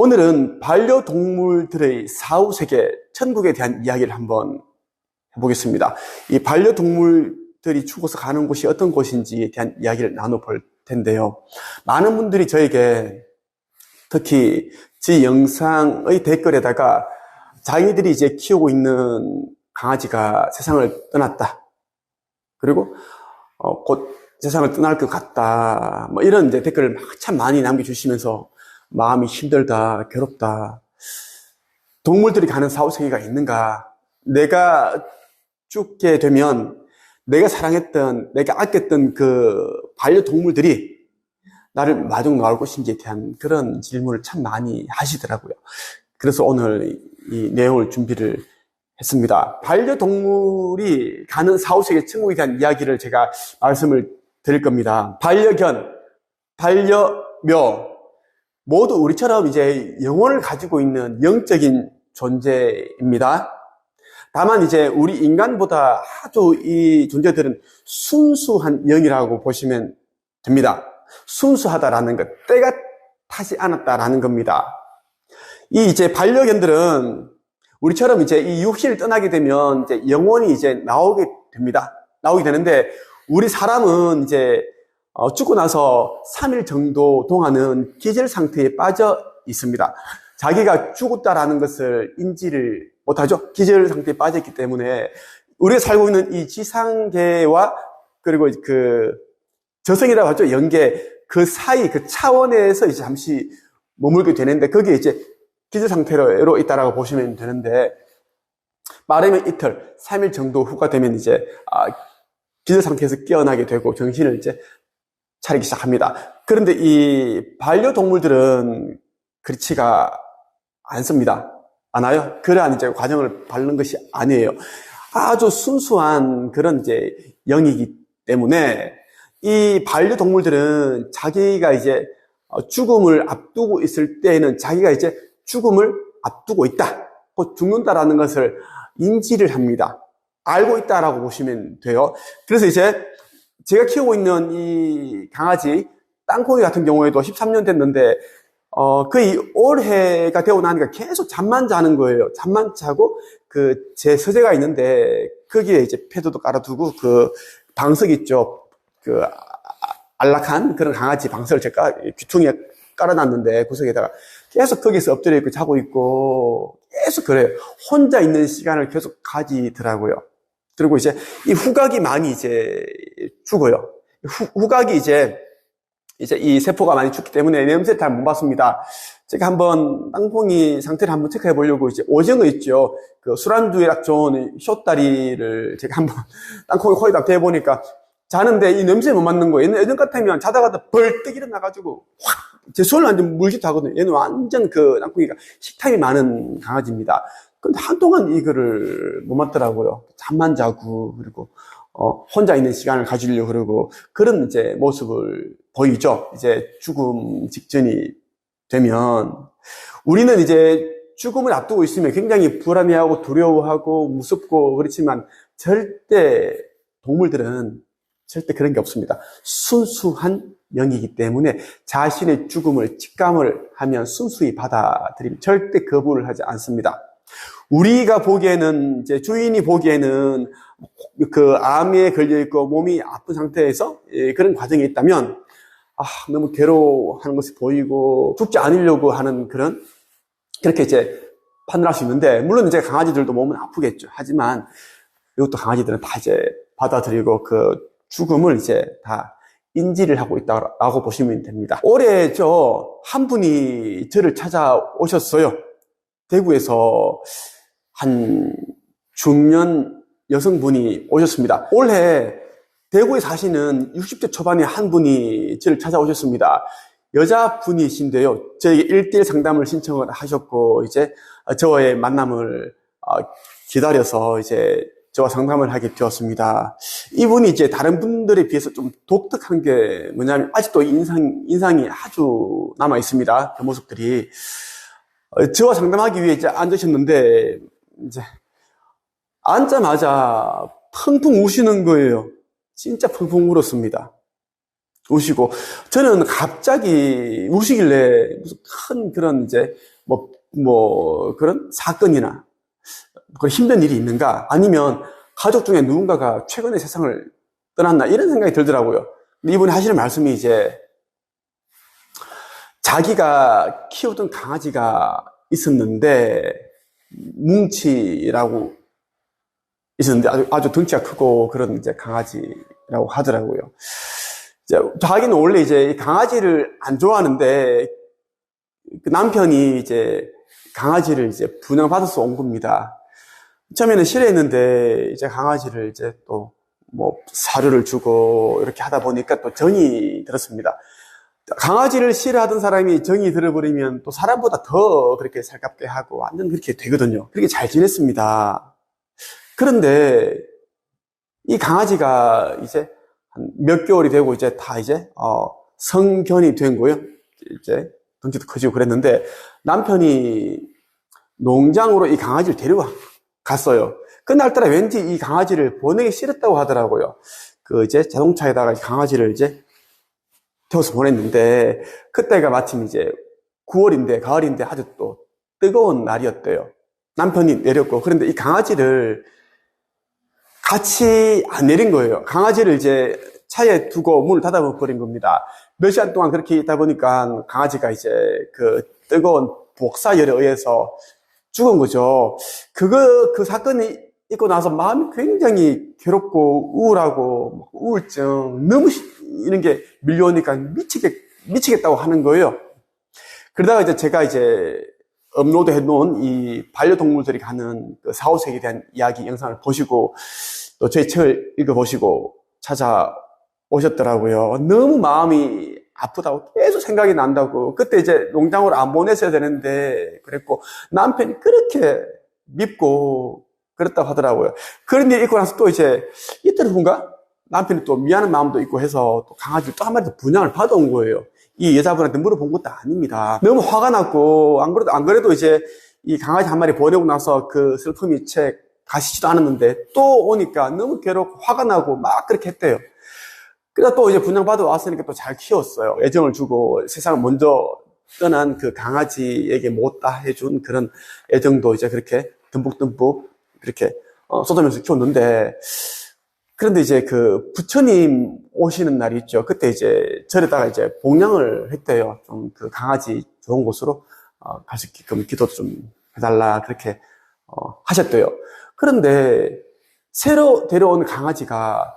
오늘은 반려동물들의 사후세계, 천국에 대한 이야기를 한번 해보겠습니다. 이 반려동물들이 죽어서 가는 곳이 어떤 곳인지에 대한 이야기를 나눠볼 텐데요. 많은 분들이 저에게 특히 제 영상의 댓글에다가 자기들이 이제 키우고 있는 강아지가 세상을 떠났다. 그리고 곧 세상을 떠날 것 같다. 뭐 이런 이제 댓글을 참 많이 남겨주시면서 마음이 힘들다, 괴롭다. 동물들이 가는 사후세계가 있는가? 내가 죽게 되면 내가 사랑했던, 내가 아꼈던 그 반려동물들이 나를 마중 나올 것인지에 대한 그런 질문을 참 많이 하시더라고요. 그래서 오늘 이 내용을 준비를 했습니다. 반려동물이 가는 사후세계 천국에 대한 이야기를 제가 말씀을 드릴 겁니다. 반려견, 반려묘, 모두 우리처럼 이제 영혼을 가지고 있는 영적인 존재입니다. 다만 이제 우리 인간보다 아주 이 존재들은 순수한 영이라고 보시면 됩니다. 순수하다라는 것, 때가 타지 않았다라는 겁니다. 이 이제 반려견들은 우리처럼 이제 이 육신을 떠나게 되면 이제 영혼이 이제 나오게 됩니다. 나오게 되는데 우리 사람은 이제 죽고 나서 3일 정도 동안은 기절 상태에 빠져 있습니다. 자기가 죽었다라는 것을 인지를 못하죠. 기절 상태에 빠져 있기 때문에 우리가 살고 있는 이 지상계와 그리고 그 저승이라고 하죠. 영계 그 사이 그 차원에서 이제 잠시 머물게 되는데 거기에 이제 기절 상태로 있다라고 보시면 되는데 빠르면 이틀, 3일 정도 후가 되면 이제 기절 상태에서 깨어나게 되고 정신을 이제 차리기 시작합니다. 그런데 이 반려동물들은 그렇지가 않습니다. 않아요? 그러한 이제 과정을 밟는 것이 아니에요. 아주 순수한 그런 이제 영이기 때문에 이 반려동물들은 자기가 이제 죽음을 앞두고 있을 때에는 자기가 이제 죽음을 앞두고 있다. 곧 죽는다라는 것을 인지를 합니다. 알고 있다라고 보시면 돼요. 그래서 이제 제가 키우고 있는 이 강아지, 땅콩이 같은 경우에도 13년 됐는데, 거의 올해가 되고 나니까 계속 잠만 자는 거예요. 잠만 자고, 제 서재가 있는데, 거기에 이제 패드도 깔아두고, 방석 있죠. 안락한 그런 강아지 방석을 제가 귀퉁이에 깔아놨는데, 구석에다가 계속 거기서 엎드려 있고 자고 있고, 계속 그래요. 혼자 있는 시간을 계속 가지더라고요. 그리고 이제 이 후각이 많이 이제 죽어요. 후각이 이제 이 세포가 많이 죽기 때문에 냄새를 잘 못 맡습니다. 제가 한번 땅콩이 상태를 한번 체크해 보려고 이제 오징어 있죠. 술안주에 딱 좋은 숏다리를 제가 한번 땅콩이 코에다 대보니까 자는데 이 냄새 못 맡는 거예요. 예전 같으면 자다가도 벌떡 일어나가지고 확 제 손을 완전 물기도 하거든요. 얘는 완전 땅콩이가 식탐이 많은 강아지입니다. 근데 한동안 이거를 못 맡더라고요. 잠만 자고, 그리고, 혼자 있는 시간을 가지려고 그러고, 그런 이제 모습을 보이죠. 이제 죽음 직전이 되면. 우리는 이제 죽음을 앞두고 있으면 굉장히 불안해하고 두려워하고 무섭고 그렇지만 동물들은 절대 그런 게 없습니다. 순수한 영이기 때문에 자신의 죽음을 직감을 하면 순수히 받아들이면 절대 거부를 하지 않습니다. 우리가 보기에는, 이제 주인이 보기에는 암에 걸려있고 몸이 아픈 상태에서 그런 과정이 있다면, 너무 괴로워하는 것이 보이고, 죽지 않으려고 하는 그렇게 이제 판단할 수 있는데, 물론 이제 강아지들도 몸은 아프겠죠. 하지만, 이것도 강아지들은 다 이제 받아들이고, 죽음을 이제 다 인지를 하고 있다고 보시면 됩니다. 올해 한 분이 저를 찾아오셨어요. 대구에서 한 중년 여성분이 오셨습니다. 올해 대구에 사시는 60대 초반의 한 분이 저를 찾아오셨습니다. 여자분이신데요. 저에게 1대1 상담을 신청을 하셨고, 이제 저와의 만남을 기다려서 이제 저와 상담을 하게 되었습니다. 이분이 이제 다른 분들에 비해서 좀 독특한 게 뭐냐면, 아직도 인상이 아주 남아 있습니다. 그 모습들이. 저와 상담하기 위해 이제 앉으셨는데, 이제, 앉자마자 펑펑 우시는 거예요. 진짜 펑펑 울었습니다. 우시고, 저는 갑자기 우시길래 무슨 큰 그런 이제 그런 사건이나 그런 힘든 일이 있는가? 아니면 가족 중에 누군가가 최근에 세상을 떠났나? 이런 생각이 들더라고요. 근데 이분이 하시는 말씀이 이제 자기가 키우던 강아지가 있었는데, 뭉치라고 있었는데 아주 덩치가 크고 그런 이제 강아지라고 하더라고요. 이제 자기는 원래 이제 강아지를 안 좋아하는데 그 남편이 이제 강아지를 이제 분양받아서 온 겁니다. 처음에는 싫어했는데 이제 강아지를 이제 또 사료를 주고 이렇게 하다 보니까 또 정이 들었습니다. 강아지를 싫어하던 사람이 정이 들어버리면 또 사람보다 더 그렇게 살갑게 하고 완전 그렇게 되거든요. 그렇게 잘 지냈습니다. 그런데 이 강아지가 이제 한 몇 개월이 되고 이제 다 이제 성견이 된 거예요. 이제 덩치도 커지고 그랬는데 남편이 농장으로 이 강아지를 데려갔어요. 그날따라 왠지 이 강아지를 보내기 싫었다고 하더라고요. 그 이제 자동차에다가 강아지를 이제 태워서 보냈는데 그때가 마침 이제 9월인데 가을인데 아주 또 뜨거운 날이었대요. 남편이 내렸고 그런데 이 강아지를 같이 안 내린 거예요. 강아지를 이제 차에 두고 문을 닫아버린 겁니다. 몇 시간 동안 그렇게 있다 보니까 강아지가 이제 그 뜨거운 복사열에 의해서 죽은 거죠. 그 사건이 있고 나서 마음이 굉장히 괴롭고 우울하고 우울증 너무 이런 게 밀려오니까 미치겠다고 하는 거예요. 그러다가 이제 제가 이제 업로드 해놓은 이 반려동물들이 가는 그 사후세계에 대한 이야기 영상을 보시고 또 저희 책을 읽어보시고 찾아오셨더라고요. 너무 마음이 아프다고 계속 생각이 난다고. 그때 이제 농장으로 안 보냈어야 되는데 그랬고 남편이 그렇게 밉고 그랬다고 하더라고요. 그런 일 있고 나서 또 이제 이틀 후인가 남편이 또 미안한 마음도 있고 해서 또 강아지를 또 한 마리 더 분양을 받아온 거예요. 이 여자분한테 물어본 것도 아닙니다. 너무 화가 났고 안 그래도 이제 이 강아지 한 마리 보내고 나서 그 슬픔이 채 가시지도 않았는데 또 오니까 너무 괴롭고 화가 나고 막 그렇게 했대요. 그래서 또 이제 분양받아 왔으니까 또 잘 키웠어요. 애정을 주고 세상을 먼저 떠난 그 강아지에게 못다 해준 그런 애정도 이제 그렇게 듬뿍듬뿍 그렇게 쏟아면서 키웠는데 그런데 이제 그 부처님 오시는 날이 있죠. 그때 이제 절에다가 이제 봉양을 했대요. 좀 그 강아지 좋은 곳으로 갈 수 있게끔 기도도 좀 해달라 그렇게 하셨대요. 그런데 새로 데려온 강아지가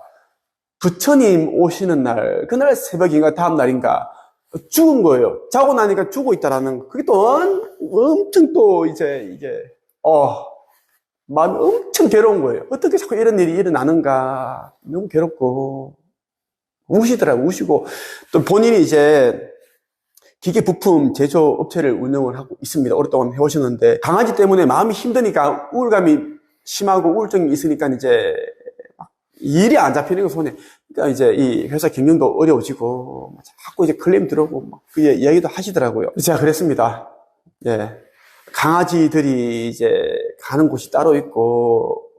부처님 오시는 날, 그날 새벽인가 다음 날인가 죽은 거예요. 자고 나니까 죽어 있다라는 그게 또 엄청 또 이제 이게 마음이 엄청 괴로운 거예요. 어떻게 자꾸 이런 일이 일어나는가. 너무 괴롭고 우시더라고요. 우시고 또 본인이 이제 기계 부품 제조업체를 운영을 하고 있습니다. 오랫동안 해오셨는데 강아지 때문에 마음이 힘드니까 우울감이 심하고 우울증이 있으니까 이제 일이 안 잡히는 거 손에. 그러니까 이제 이 회사 경영도 어려워지고 자꾸 이제 클레임 들어오고 막 그 이야기도 하시더라고요. 제가 그랬습니다. 예. 강아지들이 이제 가는 곳이 따로 있고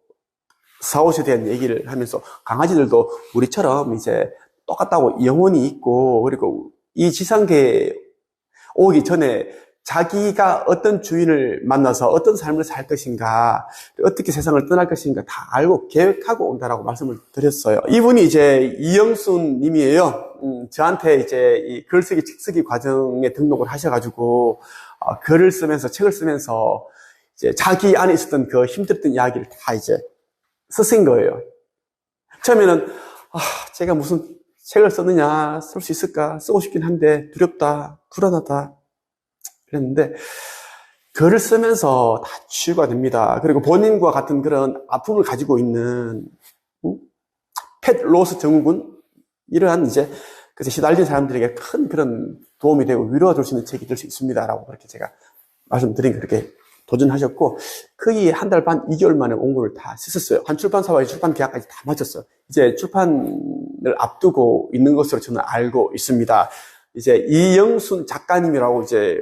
사옷에 대한 얘기를 하면서 강아지들도 우리처럼 이제 똑같다고 영혼이 있고 그리고 이 지상계에 오기 전에 자기가 어떤 주인을 만나서 어떤 삶을 살 것인가, 어떻게 세상을 떠날 것인가 다 알고 계획하고 온다라고 말씀을 드렸어요. 이분이 이제 이영순 님이에요. 저한테 이제 이 글쓰기, 책쓰기 과정에 등록을 하셔가지고, 글을 쓰면서, 책을 쓰면서, 이제 자기 안에 있었던 그 힘들었던 이야기를 다 이제 쓰신 거예요. 처음에는, 제가 무슨 책을 썼느냐, 쓸 수 있을까, 쓰고 싶긴 한데, 두렵다, 불안하다. 그랬는데 글을 쓰면서 다 치유가 됩니다. 그리고 본인과 같은 그런 아픔을 가지고 있는 펫 로스 증후군 이러한 이제 그래서 시달린 사람들에게 큰 그런 도움이 되고 위로가 될 수 있는 책이 될 수 있습니다라고 그렇게 제가 말씀드린 그렇게 도전하셨고 거의 한 달 반, 2개월 만에 원고를 다 쓰셨어요. 한 출판사와의 출판 계약까지 다 마쳤어요. 이제 출판을 앞두고 있는 것으로 저는 알고 있습니다. 이제 이영순 작가님이라고 이제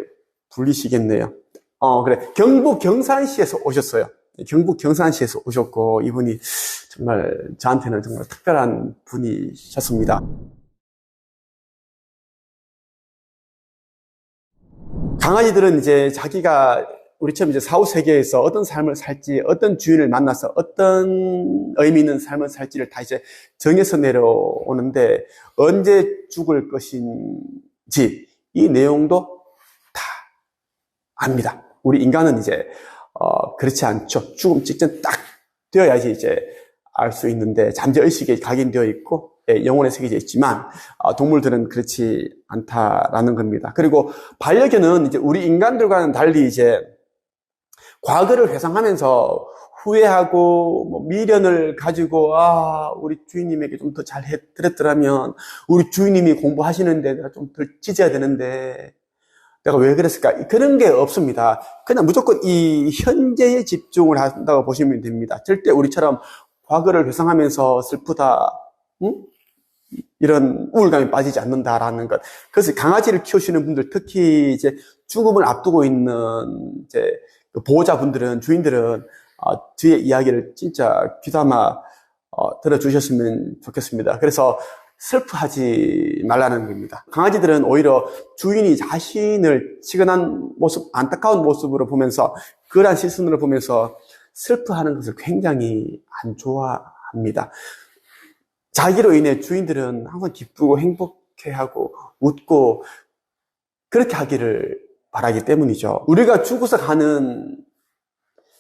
불리시겠네요. 그래. 경북 경산시에서 오셨어요. 경북 경산시에서 오셨고, 이분이 정말 저한테는 정말 특별한 분이셨습니다. 강아지들은 이제 자기가 우리처럼 이제 사후 세계에서 어떤 삶을 살지, 어떤 주인을 만나서 어떤 의미 있는 삶을 살지를 다 이제 정해서 내려오는데 언제 죽을 것인지 이 내용도 다 압니다. 우리 인간은 이제 그렇지 않죠. 죽음 직전 딱 되어야지 이제 알 수 있는데 잠재의식에 각인되어 있고 영혼에 새겨져 있지만 동물들은 그렇지 않다라는 겁니다. 그리고 반려견은 이제 우리 인간들과는 달리 이제 과거를 회상하면서 후회하고 뭐 미련을 가지고 우리 주인님에게 좀 더 잘 해드렸더라면 우리 주인님이 공부하시는데 내가 좀 덜 찢어야 되는데 내가 왜 그랬을까? 그런 게 없습니다. 그냥 무조건 이 현재에 집중을 한다고 보시면 됩니다. 절대 우리처럼 과거를 회상하면서 슬프다, 응? 이런 우울감에 빠지지 않는다라는 것. 그래서 강아지를 키우시는 분들, 특히 이제 죽음을 앞두고 있는 이제 보호자분들은, 주인들은 저의 이야기를 진짜 귀담아 들어주셨으면 좋겠습니다. 그래서 슬퍼하지 말라는 겁니다. 강아지들은 오히려 주인이 자신을 치근한 모습, 안타까운 모습으로 보면서, 그러한 시선으로 보면서 슬퍼하는 것을 굉장히 안 좋아합니다. 자기로 인해 주인들은 항상 기쁘고 행복해하고 웃고 그렇게 하기를 바라기 때문이죠. 우리가 죽어서 가는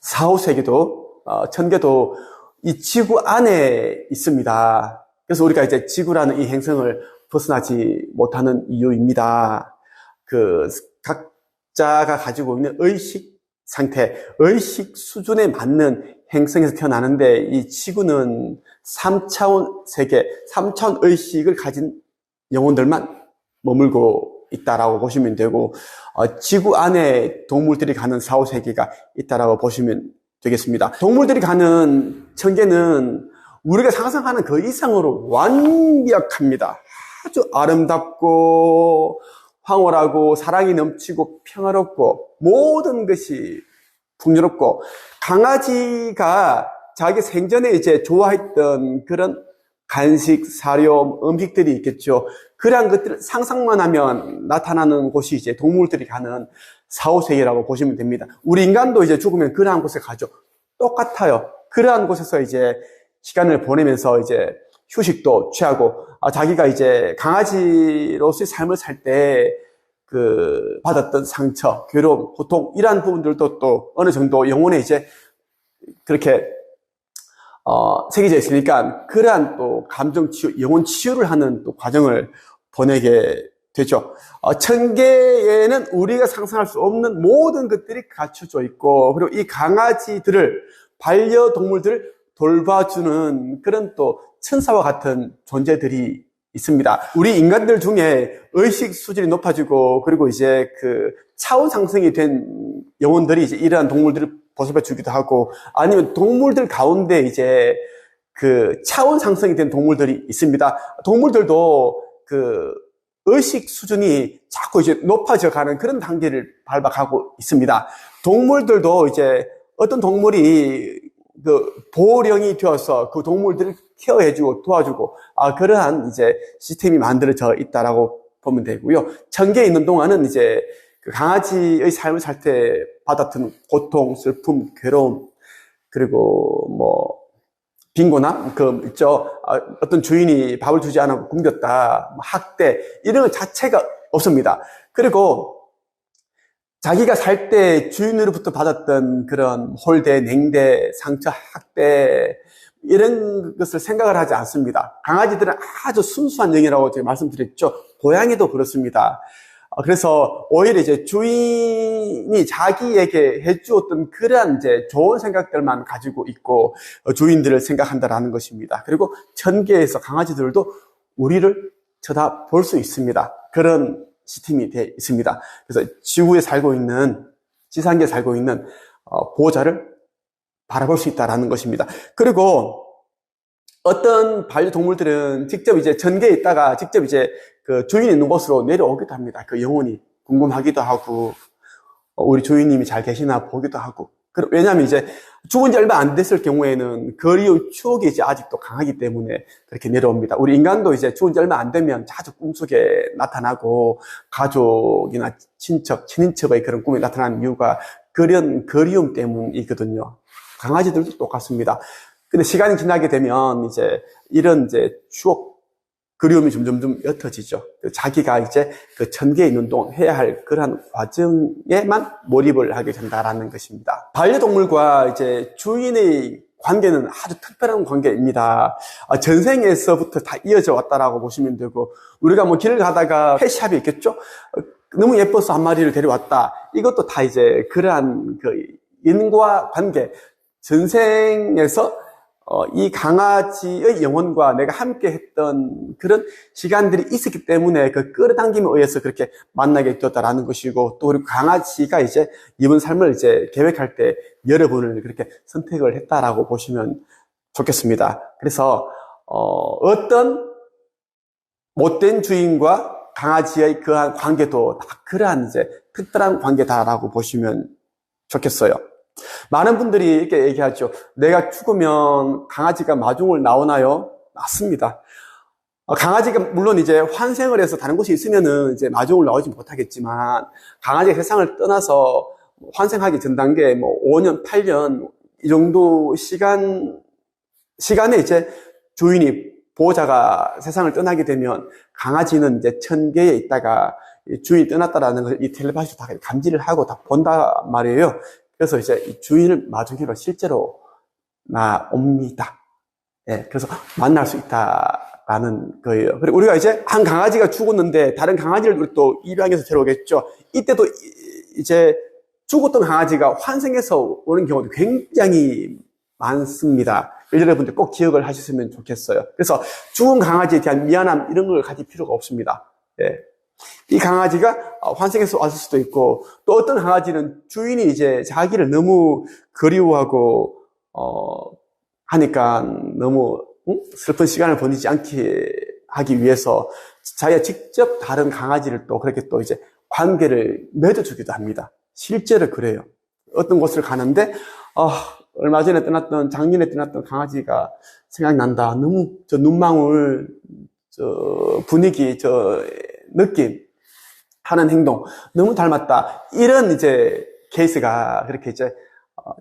사후세계도 천계도 이 지구 안에 있습니다. 그래서 우리가 이제 지구라는 이 행성을 벗어나지 못하는 이유입니다. 그 각자가 가지고 있는 의식 상태, 의식 수준에 맞는 행성에서 태어나는데 이 지구는 3차원 세계, 3차원 의식을 가진 영혼들만 머물고 있다라고 보시면 되고 지구 안에 동물들이 가는 사후세계가 있다라고 보시면 되겠습니다. 동물들이 가는 천계는 우리가 상상하는 그 이상으로 완벽합니다. 아주 아름답고 황홀하고 사랑이 넘치고 평화롭고 모든 것이 풍요롭고 강아지가 자기 생전에 이제 좋아했던 그런 간식, 사료, 음식들이 있겠죠. 그러한 것들을 상상만 하면 나타나는 곳이 이제 동물들이 가는 사후세계라고 보시면 됩니다. 우리 인간도 이제 죽으면 그러한 곳에 가죠. 똑같아요. 그러한 곳에서 이제 시간을 보내면서 이제 휴식도 취하고, 자기가 이제 강아지로서의 삶을 살 때 받았던 상처, 괴로움, 고통, 이러한 부분들도 또 어느 정도 영혼에 이제 그렇게 새겨져 있으니까 그러한 또 감정 치유, 영혼 치유를 하는 또 과정을 보내게 되죠. 천계에는 우리가 상상할 수 없는 모든 것들이 갖춰져 있고, 그리고 이 강아지들을, 반려동물들을 돌봐주는 그런 또 천사와 같은 존재들이 있습니다. 우리 인간들 중에 의식 수준이 높아지고, 그리고 이제 차원 상승이 된 영혼들이 이제 이러한 동물들을 보살펴 주기도 하고, 아니면 동물들 가운데 이제 차원 상승이 된 동물들이 있습니다. 동물들도 의식 수준이 자꾸 이제 높아져 가는 그런 단계를 밟아가고 있습니다. 동물들도 이제 어떤 동물이 보호령이 되어서 그 동물들을 케어해주고 도와주고, 그러한 이제 시스템이 만들어져 있다라고 보면 되고요. 천계에 있는 동안은 이제 강아지의 삶을 살 때 받았던 고통, 슬픔, 괴로움, 그리고 빈곤함, 있죠. 어떤 주인이 밥을 주지 않고 굶겼다, 학대, 이런 것 자체가 없습니다. 그리고 자기가 살 때 주인으로부터 받았던 그런 홀대, 냉대, 상처, 학대, 이런 것을 생각을 하지 않습니다. 강아지들은 아주 순수한 영이라고 제가 말씀드렸죠. 고양이도 그렇습니다. 그래서 오히려 이제 주인이 자기에게 해주었던 그러한 이제 좋은 생각들만 가지고 있고 주인들을 생각한다라는 것입니다. 그리고 천계에서 강아지들도 우리를 쳐다볼 수 있습니다. 그런 시스템이 되어 있습니다. 그래서 지구에 살고 있는, 지상계에 살고 있는 보호자를 바라볼 수 있다라는 것입니다. 그리고 어떤 반려동물들은 직접 이제 천계에 있다가 직접 이제 주인이 있는 곳으로 내려오기도 합니다. 영혼이 궁금하기도 하고, 우리 주인님이 잘 계시나 보기도 하고, 왜냐하면 이제 죽은 지 얼마 안 됐을 경우에는 그리운 추억이 이제 아직도 강하기 때문에 그렇게 내려옵니다. 우리 인간도 이제 죽은 지 얼마 안 되면 자주 꿈속에 나타나고 가족이나 친척, 친인척의 그런 꿈이 나타나는 이유가 그런 그리움 때문이거든요. 강아지들도 똑같습니다. 근데 시간이 지나게 되면 이제 이런 이제 추억, 그리움이 점점점 옅어지죠. 자기가 이제 그 천계에 있는 동안 해야 할 그러한 과정에만 몰입을 하게 된다라는 것입니다. 반려동물과 이제 주인의 관계는 아주 특별한 관계입니다. 전생에서부터 다 이어져 왔다라고 보시면 되고, 우리가 뭐 길을 가다가 펫샵이 있겠죠? 너무 예뻐서 한 마리를 데려왔다. 이것도 다 이제 그러한 그 인과 관계, 전생에서 이 강아지의 영혼과 내가 함께 했던 그런 시간들이 있었기 때문에 그 끌어당김에 의해서 그렇게 만나게 되었다라는 것이고, 또 우리 강아지가 이제 이번 삶을 이제 계획할 때 여러분을 그렇게 선택을 했다라고 보시면 좋겠습니다. 그래서 어떤 못된 주인과 강아지의 그러한 관계도 다 그러한 이제 특별한 관계다라고 보시면 좋겠어요. 많은 분들이 이렇게 얘기하죠. 내가 죽으면 강아지가 마중을 나오나요? 맞습니다. 강아지가 물론 이제 환생을 해서 다른 곳에 있으면은 이제 마중을 나오지 못하겠지만, 강아지가 세상을 떠나서 환생하기 전 단계 뭐 5년, 8년 이 정도 시간에 이제 주인이, 보호자가 세상을 떠나게 되면 강아지는 이제 천계에 있다가 주인이 떠났다라는 걸 이 텔레파시로 다 감지를 하고 다 본단 말이에요. 그래서 이제 이 주인을 마중으로 실제로 나옵니다. 예, 그래서 만날 수 있다라는 거예요. 그리고 우리가 이제 한 강아지가 죽었는데 다른 강아지를 우리 또 입양해서 데려오겠죠. 이때도 이제 죽었던 강아지가 환생해서 오는 경우도 굉장히 많습니다. 여러분들 꼭 기억을 하셨으면 좋겠어요. 그래서 죽은 강아지에 대한 미안함 이런 걸 가질 필요가 없습니다. 예. 이 강아지가 환생해서 왔을 수도 있고, 또 어떤 강아지는 주인이 이제 자기를 너무 그리워하고 하니까 너무 슬픈 시간을 보내지 않게 하기 위해서 자기가 직접 다른 강아지를 또 그렇게 또 이제 관계를 맺어주기도 합니다. 실제로 그래요. 어떤 곳을 가는데 얼마 전에 작년에 떠났던 강아지가 생각난다. 너무 저 눈망울, 저 분위기, 저 느낌, 하는 행동, 너무 닮았다. 이런 이제 케이스가 그렇게 이제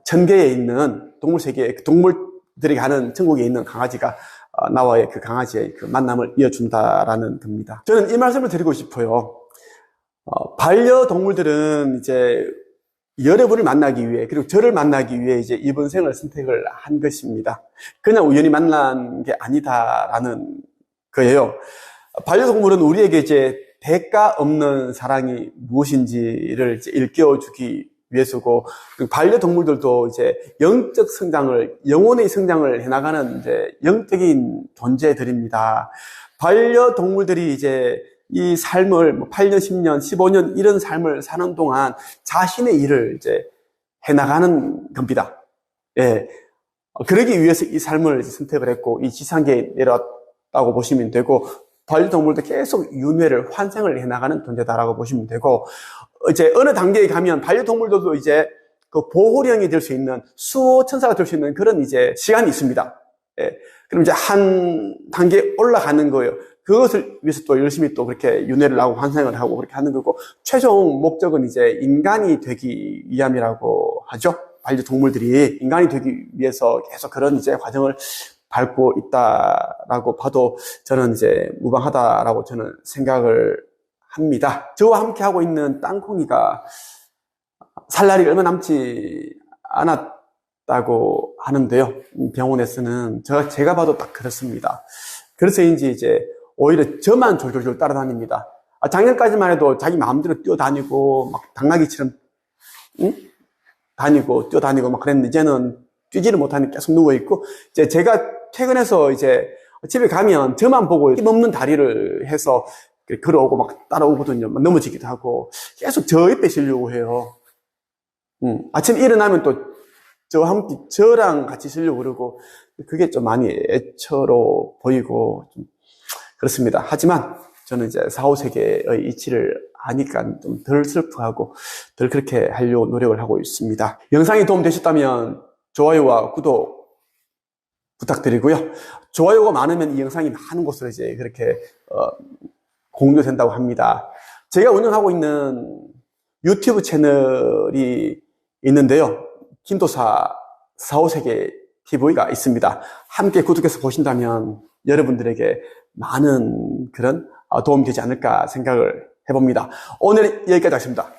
천계에 있는 동물 세계에 동물들이 가는 천국에 있는 강아지가 나와의 그 강아지의 그 만남을 이어준다라는 겁니다. 저는 이 말씀을 드리고 싶어요. 반려동물들은 이제 여러분을 만나기 위해, 그리고 저를 만나기 위해 이제 이번 생을 선택을 한 것입니다. 그냥 우연히 만난 게 아니다라는 거예요. 반려동물은 우리에게 이제 대가 없는 사랑이 무엇인지를 이제 일깨워주기 위해서고, 반려동물들도 이제 영적 성장을, 영혼의 성장을 해나가는 이제 영적인 존재들입니다. 반려동물들이 이제 이 삶을 8년, 10년, 15년 이런 삶을 사는 동안 자신의 일을 이제 해나가는 겁니다. 예. 그러기 위해서 이 삶을 선택을 했고, 이 지상계에 내려왔다고 보시면 되고, 반려동물도 계속 윤회를, 환생을 해나가는 존재다라고 보시면 되고, 이제 어느 단계에 가면 반려동물들도 이제 그 보호령이 될 수 있는, 수호천사가 될 수 있는 그런 이제 시간이 있습니다. 예. 그럼 이제 한 단계 올라가는 거예요. 그것을 위해서 또 열심히 또 그렇게 윤회를 하고 환생을 하고 그렇게 하는 거고, 최종 목적은 이제 인간이 되기 위함이라고 하죠. 반려동물들이 인간이 되기 위해서 계속 그런 이제 과정을 밟고 있다라고 봐도 저는 이제 무방하다라고 저는 생각을 합니다. 저와 함께 하고 있는 땅콩이가 살 날이 얼마 남지 않았다고 하는데요. 병원에서는 제가 봐도 딱 그렇습니다. 그래서인지 이제 오히려 저만 졸졸졸 따라다닙니다. 작년까지만 해도 자기 마음대로 뛰어다니고 막 당나귀처럼 다니고 뛰어다니고 막 그랬는데, 이제는 뛰지를 못하니 계속 누워있고, 이제 제가 퇴근해서 이제 집에 가면 저만 보고 힘없는 다리를 해서 걸어오고 막 따라오거든요. 막 넘어지기도 하고 계속 저 옆에 쉬려고 해요. 아침에 일어나면 또 저랑 같이 쉬려고 그러고, 그게 좀 많이 애처로 보이고 좀 그렇습니다. 하지만 저는 이제 4, 5세계의 이치를 아니까 좀 덜 슬퍼하고 덜 그렇게 하려고 노력을 하고 있습니다. 영상이 도움되셨다면 좋아요와 구독 부탁드리고요. 좋아요가 많으면 이 영상이 많은 곳으로 이제 그렇게 공유된다고 합니다. 제가 운영하고 있는 유튜브 채널이 있는데요. 김도사 4, 5세계 TV가 있습니다. 함께 구독해서 보신다면 여러분들에게 많은 그런 도움이 되지 않을까 생각을 해봅니다. 오늘 여기까지 하겠습니다.